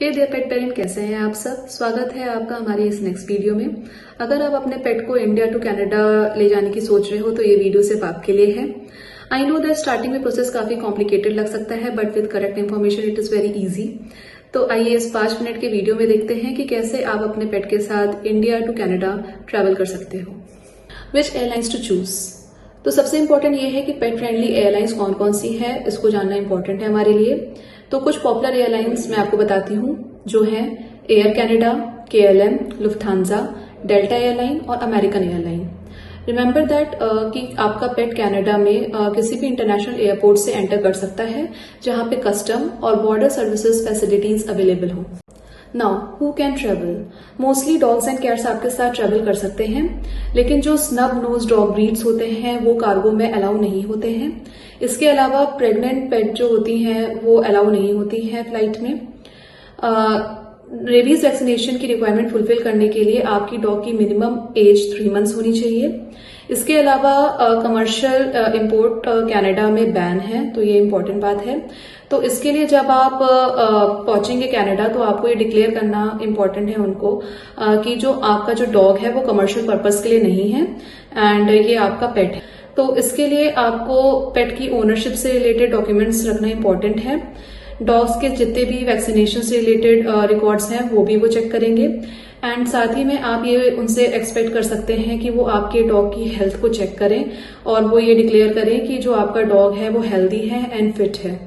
हे dear पेट parent, कैसे हैं आप सब। स्वागत है आपका हमारी इस नेक्स्ट वीडियो में। अगर आप अपने पेट को इंडिया टू कनाडा ले जाने की सोच रहे हो तो ये वीडियो सिर्फ आपके लिए है। आई नो दैट स्टार्टिंग में प्रोसेस काफी कॉम्प्लिकेटेड लग सकता है, but with correct information it is very easy. तो आइए इस 5 मिनट के वीडियो में देखते हैं कि कैसे आप अपने पेट के साथ इंडिया टू कनाडा ट्रैवल कर सकते हो। विच एयरलाइंस टू चूज। तो सबसे इंपॉर्टेंट ये है कि पेट फ्रेंडली एयरलाइंस कौन कौन सी है, इसको जानना इंपॉर्टेंट है हमारे लिए। तो कुछ पॉपुलर एयरलाइंस मैं आपको बताती हूँ, जो है Air Canada, KLM, Lufthansa, Delta airline और अमेरिकन एयरलाइन। रिमेंबर दैट कि आपका पेट कनाडा में किसी भी इंटरनेशनल एयरपोर्ट से एंटर कर सकता है जहां पे कस्टम और बॉर्डर सर्विसेज फैसिलिटीज अवेलेबल हो। Now who can travel. Mostly dogs and cats आपके साथ ट्रेवल कर सकते हैं, लेकिन जो स्नब नोज डॉग ब्रीड्स होते हैं वो कार्गो में अलाउ नहीं होते हैं। इसके अलावा प्रेग्नेंट पेट जो होती हैं वो अलाउ नहीं होती हैं फ्लाइट में। रेबीज वैक्सीनेशन की रिक्वायरमेंट फुलफिल करने के लिए आपकी डॉग की मिनिमम एज 3 मंथ्स होनी चाहिए। इसके अलावा कमर्शियल इंपोर्ट कनाडा में बैन है, तो ये इंपॉर्टेंट बात है। तो इसके लिए जब आप पहुंचेंगे कनाडा तो आपको ये डिक्लेयर करना इंपॉर्टेंट है उनको कि जो आपका जो डॉग है वो कमर्शियल पर्पस के लिए नहीं है एंड ये आपका पेट है। तो इसके लिए आपको पेट की ओनरशिप से रिलेटेड डॉक्यूमेंट्स रखना इंपॉर्टेंट है। डॉग्स के जितने भी वैक्सीनेशन से रिलेटेड रिकॉर्ड्स हैं वो भी वो चेक करेंगे एंड साथ ही में आप ये उनसे एक्सपेक्ट कर सकते हैं कि वो आपके डॉग की हेल्थ को चेक करें और वो ये डिक्लेयर करें कि जो आपका डॉग है वो हेल्दी है एंड फिट है।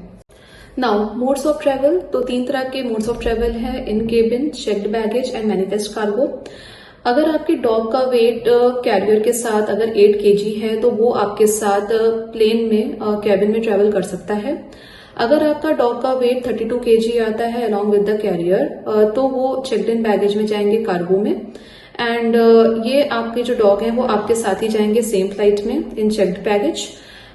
Now modes of travel. तो 3 तरह के मोड्स ऑफ ट्रेवल है, in cabin, checked baggage and manifest cargo. अगर आपके डॉग का वेट कैरियर के साथ अगर 8 kg है तो वो आपके साथ प्लेन में कैबिन में ट्रेवल कर सकता है। अगर आपका डॉग का वेट 32 kg आता है अलॉन्ग विद द कैरियर तो वो चेक्ड इन बैगेज में जाएंगे कार्गो में एंड ये आपके जो डॉग हैं वो आपके साथ ही जाएंगे सेम फ्लाइट में in checked baggage.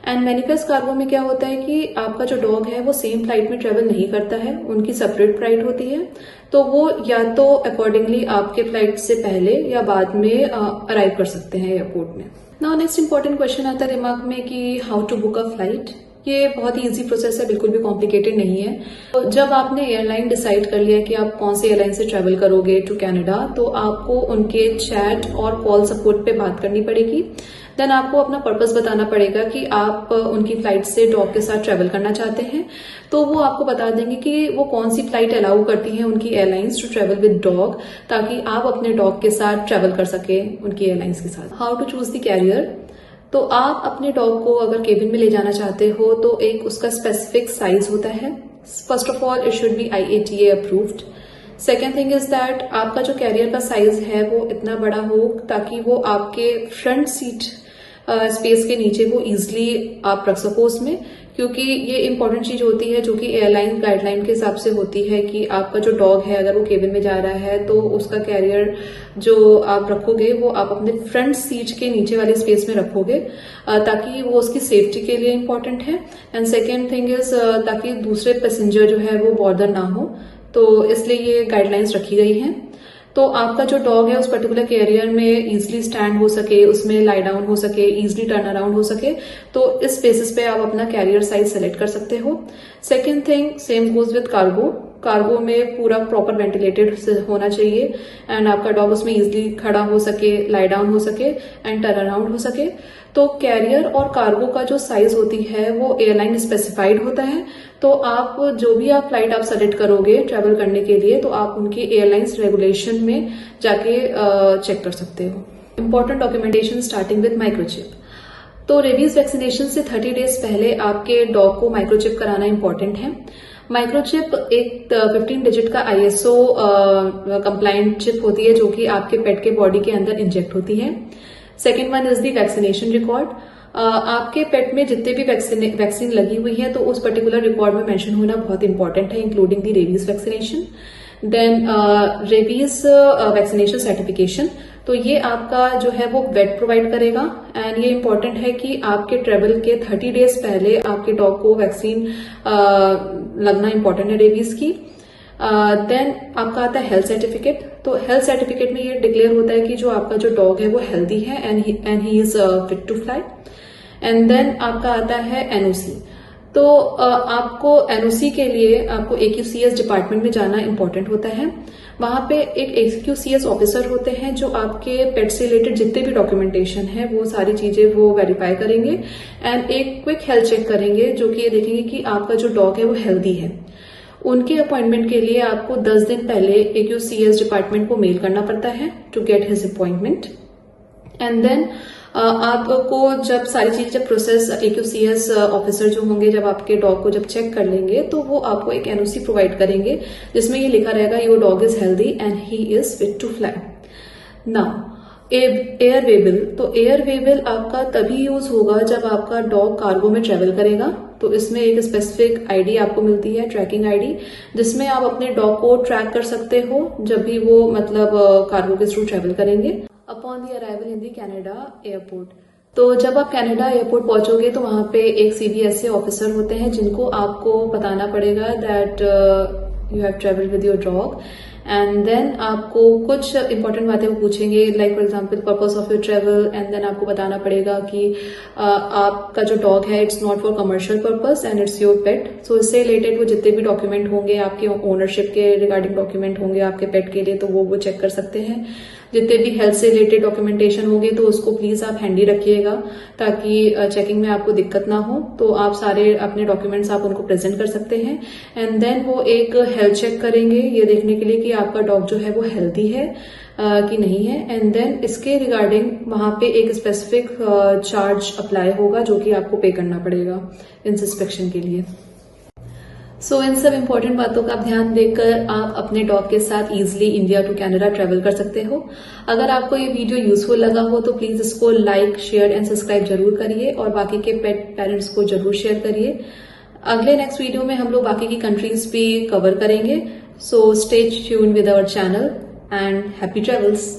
And manifest cargo में क्या होता है कि आपका जो डॉग है वो सेम फ्लाइट में ट्रेवल नहीं करता है, उनकी सेपरेट फ्लाइट होती है, तो वो या तो अकॉर्डिंगली आपके फ्लाइट से पहले या बाद में अराइव कर सकते हैं एयरपोर्ट में। नाउ नेक्स्ट इंपॉर्टेंट क्वेश्चन आता है दिमाग में कि how to book a flight. ये बहुत ही इजी प्रोसेस है, बिल्कुल भी कॉम्प्लिकेटेड नहीं है। तो जब आपने एयरलाइन डिसाइड कर लिया कि आप कौन सी एयरलाइन से ट्रेवल करोगे टू कनाडा, तो आपको उनके चैट और कॉल सपोर्ट पे बात करनी पड़ेगी। देन आपको अपना पर्पस बताना पड़ेगा कि आप उनकी फ्लाइट से डॉग के साथ ट्रेवल करना चाहते हैं, तो वो आपको बता देंगे कि वो कौन सी फ्लाइट अलाउ करती हैं उनकी airlines to travel with dog, ताकि आप अपने डॉग के साथ ट्रेवल कर सके उनकी एयरलाइंस के साथ। How to choose the carrier. तो आप अपने डॉग को अगर केबिन में ले जाना चाहते हो तो एक उसका स्पेसिफिक साइज होता है। First of all it should be IATA approved. Second thing is that आपका जो कैरियर का साइज है वो इतना बड़ा हो ताकि वो आपके फ्रंट सीट स्पेस के नीचे वो इजिली आप रख सको उसमें, क्योंकि ये इंपॉर्टेंट चीज होती है जो कि एयरलाइन गाइडलाइन के हिसाब से होती है कि आपका जो डॉग है अगर वो केबिन में जा रहा है तो उसका कैरियर जो आप रखोगे वो आप अपने फ्रंट सीट के नीचे वाले स्पेस में रखोगे ताकि वो उसकी सेफ्टी के लिए इंपॉर्टेंट है। एंड सेकेंड थिंग इज ताकि दूसरे पैसेंजर जो है वो बॉर्डर ना हो, तो इसलिए ये गाइडलाइंस रखी गई हैं। तो आपका जो डॉग है उस पर्टिकुलर कैरियर में इजिली स्टैंड हो सके, उसमें लाई डाउन हो सके, इजिली टर्न अराउंड हो सके, तो इस बेसिस पे आप अपना कैरियर साइज सेलेक्ट कर सकते हो। Second thing same goes with cargo. Cargo में पूरा प्रॉपर वेंटिलेटेड होना चाहिए एंड आपका डॉग उसमें इजिली खड़ा हो सके, लाई डाउन हो सके एंड टर्न अराउंड हो सके। तो कैरियर और कार्गो का जो साइज होती है वो एयरलाइन स्पेसिफाइड होता है, तो आप जो भी आप फ्लाइट आप सेलेक्ट करोगे ट्रेवल करने के लिए तो आप उनकी एयरलाइंस रेगुलेशन में जाके चेक कर सकते हो। Important documentation starting with microchip. तो रेबीज वैक्सीनेशन से 30 डेज पहले आपके डॉग को माइक्रोचिप कराना इंपॉर्टेंट है। माइक्रोचिप एक 15 डिजिट का ISO कंप्लायंट चिप होती है जो कि आपके पेट के बॉडी के अंदर इंजेक्ट होती है। Second one is the vaccination record. आपके पेट में जितने भी वैक्सीन लगी हुई है तो उस पर्टिकुलर रिकॉर्ड में मेंशन होना बहुत इंपॉर्टेंट है, including the rabies vaccination. Then rabies vaccination certification, तो ये आपका जो है वो वेट प्रोवाइड करेगा एंड ये इंपॉर्टेंट है कि आपके ट्रेवल के 30 डेज पहले आपके डॉग को वैक्सीन लगना इंपॉर्टेंट है रेबीज की। देन आपका आता है हेल्थ सर्टिफिकेट। तो हेल्थ सर्टिफिकेट में ये डिक्लेयर होता है कि जो आपका जो डॉग है वो हेल्दी है and he is fit to fly. And then आपका आता है NOC। तो आपको एनओसी के लिए आपको AQCS डिपार्टमेंट में जाना इंपॉर्टेंट होता है। वहां पे एक AQCS ऑफिसर होते हैं जो आपके पेट से रिलेटेड जितने भी डॉक्यूमेंटेशन है वो सारी चीजें वो वेरीफाई करेंगे एंड एक क्विक हेल्थ चेक करेंगे, जो कि ये देखेंगे कि आपका जो डॉग है वो हेल्दी है। उनके अपॉइंटमेंट के लिए आपको 10 दिन पहले AQCS डिपार्टमेंट को मेल करना पड़ता है to get his appointment. And then आपको जब सारी चीज जब प्रोसेस AQCS ऑफिसर जो होंगे जब आपके डॉग को जब चेक कर लेंगे तो वो आपको एक एनओसी प्रोवाइड करेंगे जिसमें ये लिखा रहेगा your dog is healthy and he is fit to fly. Now air waybill, तो एयर वेबिल आपका तभी यूज होगा जब आपका डॉग कार्गो में ट्रेवल करेगा। तो इसमें एक स्पेसिफिक आईडी आपको मिलती है, ट्रैकिंग आईडी, जिसमें आप अपने डॉग को ट्रैक कर सकते हो जब भी वो मतलब कार्गो के थ्रू ट्रेवल करेंगे। Upon the arrival in the Canada airport, तो जब आप कनाडा एयरपोर्ट पहुंचोगे तो वहां पे एक CBSA ऑफिसर होते हैं जिनको आपको बताना पड़ेगा that you have travel with your dog. And then आपको कुछ इंपॉर्टेंट बातें वो पूछेंगे, like for example purpose of your travel. And then आपको बताना पड़ेगा कि आपका जो डॉग है it's not for commercial purpose and it's your pet. So इससे रिलेटेड वो जितने भी डॉक्यूमेंट होंगे आपके ओनरशिप के रिगार्डिंग डॉक्यूमेंट होंगे आपके पेट के लिए, तो वो चेक कर सकते हैं। जितने भी हेल्थ से रिलेटेड डॉक्यूमेंटेशन होंगे तो उसको प्लीज आप हैंडी रखिएगा ताकि चेकिंग में आपको दिक्कत ना हो। तो आप सारे अपने डॉक्यूमेंट्स आप उनको प्रेजेंट कर सकते हैं। एंड देन वो एक हेल्थ चेक करेंगे ये देखने के लिए कि आपका डॉग जो है वो हेल्दी है कि नहीं है। एंड देन इसके रिगार्डिंग वहां पे एक स्पेसिफिक चार्ज अप्लाई होगा जो कि आपको पे करना पड़ेगा इंस्पेक्शन के लिए। सो इन सब इंपॉर्टेंट बातों का ध्यान देकर आप अपने डॉग के साथ easily India to Canada travel कर सकते हो। अगर आपको ये वीडियो यूजफुल लगा हो तो प्लीज इसको लाइक, शेयर एंड सब्सक्राइब जरूर करिए और बाकी के पेट पेरेंट्स को जरूर शेयर करिए। अगले नेक्स्ट वीडियो में हम लोग बाकी की कंट्रीज भी कवर करेंगे। So stay tuned with our channel and happy travels.